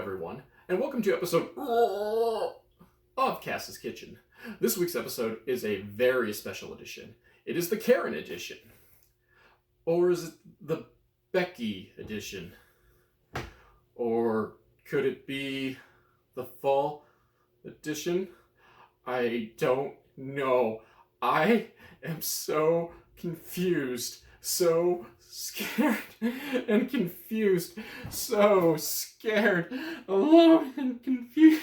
everyone, and welcome to episode of Cass's Kitchen. This week's episode is a very special edition. It is the Karen edition. Or is it the Becky edition? Or could it be the fall edition? I don't know. I am so confused. So scared and confused. So scared, alone and confused.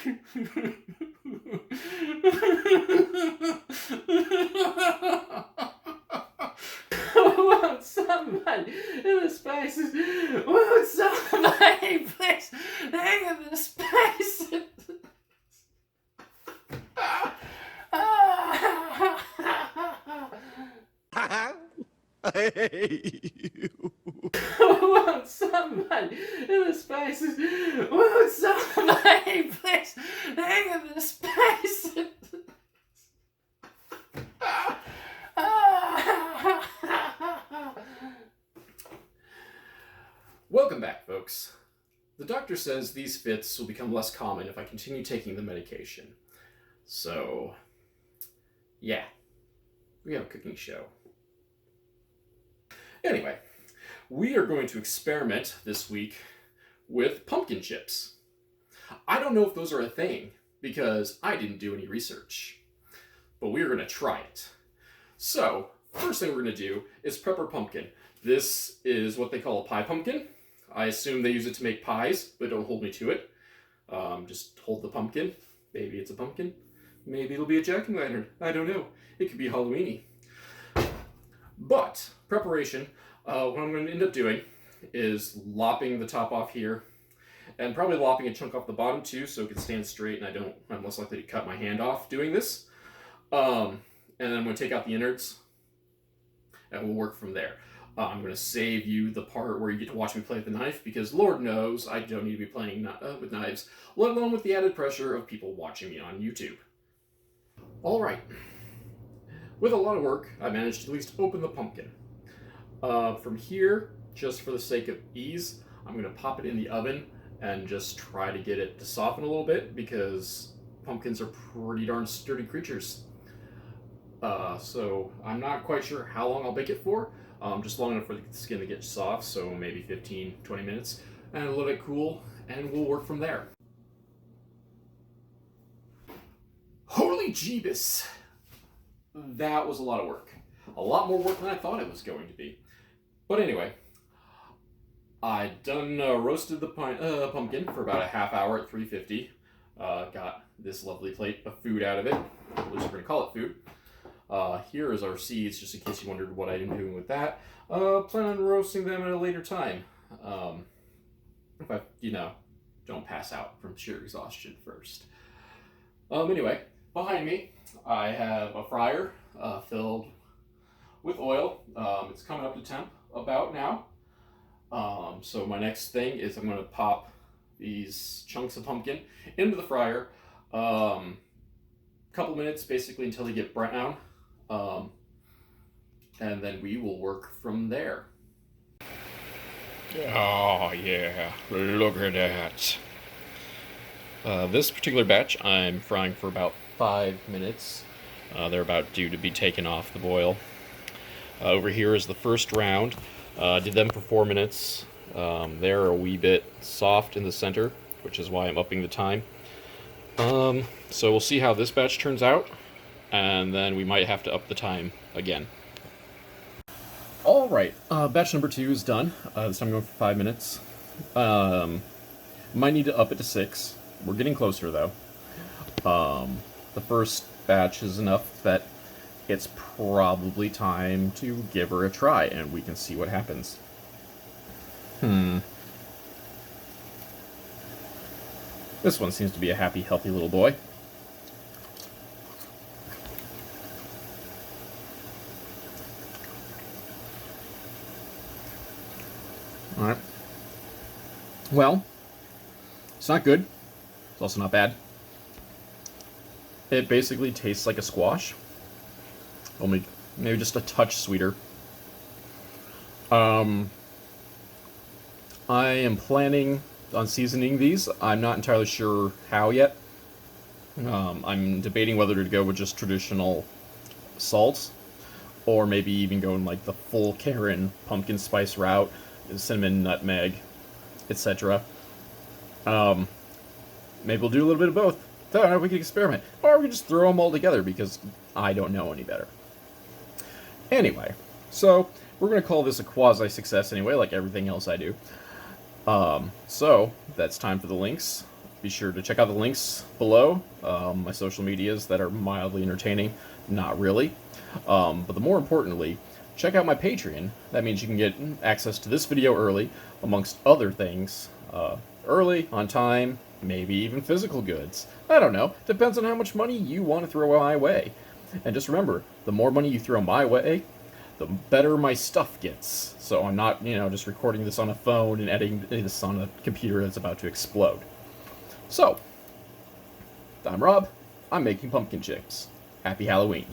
Won't somebody in the spices? Won't somebody please hang in the spices? I hate you. Won't somebody in the spices? Won't somebody please hang in the spices? Welcome back, folks. The doctor says these fits will become less common if I continue taking the medication. So, yeah, we have a cooking show. Anyway, we are going to experiment this week with pumpkin chips. I don't know if those are a thing because I didn't do any research, but we are going to try it. So, first thing we're going to do is prep our pumpkin. This is what they call a pie pumpkin. I assume they use it to make pies, but don't hold me to it. Just hold the pumpkin. Maybe it's a pumpkin. Maybe it'll be a jack-o'-lantern. I don't know. It could be Halloween-y. But preparation, what I'm going to end up doing is lopping the top off here and probably lopping a chunk off the bottom too so it can stand straight and I'm less likely to cut my hand off doing this. And then I'm going to take out the innards and we'll work from there. I'm going to save you the part where you get to watch me play with the knife because Lord knows I don't need to be playing with knives, let alone with the added pressure of people watching me on YouTube. Alright. With a lot of work, I managed to at least open the pumpkin. From here, just for the sake of ease, I'm going to pop it in the oven and just try to get it to soften a little bit because pumpkins are pretty darn sturdy creatures. So I'm not quite sure how long I'll bake it for, just long enough for the skin to get soft, so maybe 15-20 minutes, and let it cool, and we'll work from there. Holy Jeebus! That was a lot of work. A lot more work than I thought it was going to be. But anyway, I done roasted the pumpkin for about a half hour at 350. Got this lovely plate of food out of it. At least we're going to call it food. Here is our seeds, just in case you wondered what I'm doing with that. Plan on roasting them at a later time. If I, don't pass out from sheer exhaustion first. Anyway, behind me, I have a fryer filled with oil. It's coming up to temp about now. So my next thing is I'm going to pop these chunks of pumpkin into the fryer. Couple minutes basically until they get brown. And then we will work from there. Oh yeah, look at that. This particular batch I'm frying for about 5 minutes. They're about due to be taken off the boil. Over here is the first round. Did them for 4 minutes. They're a wee bit soft in the center, which is why I'm upping the time. So we'll see how this batch turns out, and then we might have to up the time again. Alright, batch number 2 is done. This time I'm going for 5 minutes. Might need to up it to 6. We're getting closer though. The first batch is enough that it's probably time to give her a try and we can see what happens. This one seems to be a happy, healthy little boy. Alright. Well, it's not good. It's also not bad. It basically tastes like a squash. Only maybe just a touch sweeter. I am planning on seasoning these. I'm not entirely sure how yet. I'm debating whether to go with just traditional salt, or maybe even go in like the full Karen pumpkin spice route, cinnamon, nutmeg, etc. Maybe we'll do a little bit of both. I don't know, we can experiment. Or we just throw them all together because I don't know any better. Anyway, so we're going to call this a quasi-success anyway, like everything else I do. So that's time for the links. Be sure to check out the links below. My social medias that are mildly entertaining, not really. But the more importantly, check out my Patreon. That means you can get access to this video early, amongst other things. Early, on time, maybe even physical goods. I don't know. Depends on how much money you want to throw my way. And just remember, the more money you throw my way, the better my stuff gets. So I'm not, just recording this on a phone and editing this on a computer that's about to explode. So, I'm Rob. I'm making pumpkin chips. Happy Halloween.